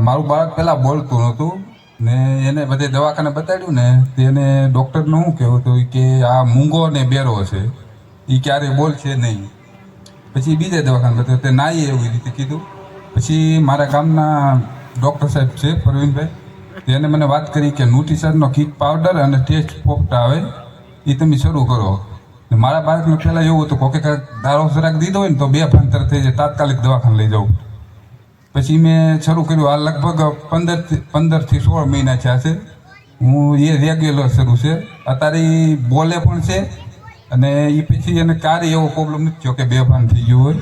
મારું બાળક પહેલાં બોલતું નહોતું ને એને બધે દવાખાને બતાડ્યું ને તેને ડૉક્ટરનું શું કહેવું હતું કે આ મૂંગો ને બેરો છે, એ ક્યારેય બોલશે નહીં. પછી બીજે દવાખાને બતાવ્યું તે નાઈ એવી રીતે કીધું. પછી મારા ગામના ડૉક્ટર સાહેબ છે પ્રવીણભાઈ, તેને મને વાત કરી કે ન્યુટ્રિશનનો કિક પાવડર અને ટેસ્ટ પોપટા આવે એ તમે શરૂ કરો. ને મારા બાળકને પહેલાં એવું હતું કે દારો જરાક દીધો હોય ને તો 2 ભાન તરત થઈ જાય, તાત્કાલિક દવાખાને લઈ જાઉં. પછી મેં શરૂ કર્યું. આ લગભગ 15 થી 16 મહિના થયા છે. હું એ રેગ્યુલર શરૂ છે. અત્યારે ઈ બોલે પણ છે અને એ પછી એને ક્યારેય એવો પ્રોબ્લેમ નથી થયો કે 2 ભાન થઈ ગયું હોય.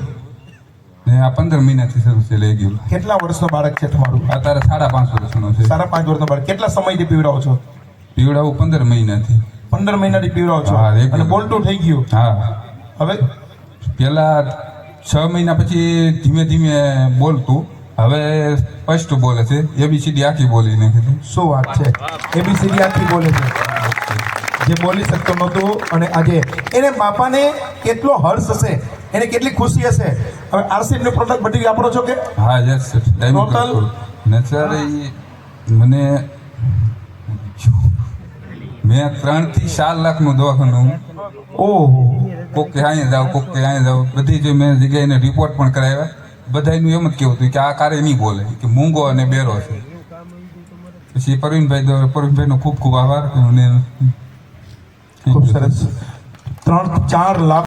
ને આ 15 મહિનાથી શરૂ છે રેગ્યુલર. કેટલા વર્ષનો બાળક છે તમારું? અત્યારે 5.5 વર્ષનો છે. 5.5 વર્ષનો બાળક. કેટલા સમયથી પીવડાવો છો? પીવડાવું 15 મહિનાથી. 15 મહિનાથી પીવડાવો છો હા, regular. અને બોલતું થઈ ગયું? હા. હવે પહેલા 6 મહિના પછી ધીમે ધીમે બોલતું, હવે સ્પષ્ટ બોલે છે. ABCD આખી બોલી નાખે છે. શું વાત છે! ABCD આખી બોલે છે. જે બોલી શકતો નહોતો અને આજે એને બાપાને કેટલો હર્ષ હશે, એને કેટલી ખુશી હશે. હવે RCD નું પ્રોડક્ટ બધી વાપરો છો કે? હા, યસ સર. Total? ને સર મને મેં 3 થી 4 લાખનું દવાખાનું, ઓહો! કોક કે અહીંયા જાઓ, કોક કે અહીંયા જાઓ, બધી જ મેં જગ્યાએ રિપોર્ટ પણ કરાવ્યા. બધાનું એમ જ કહેવું હતું કે આ કારે નહીં બોલે, કે મૂંગો અને બેરો છે. પછી પ્રવીણભાઈનો ખૂબ ખૂબ આભાર. ખૂબ સરસ. 3-4 લાખ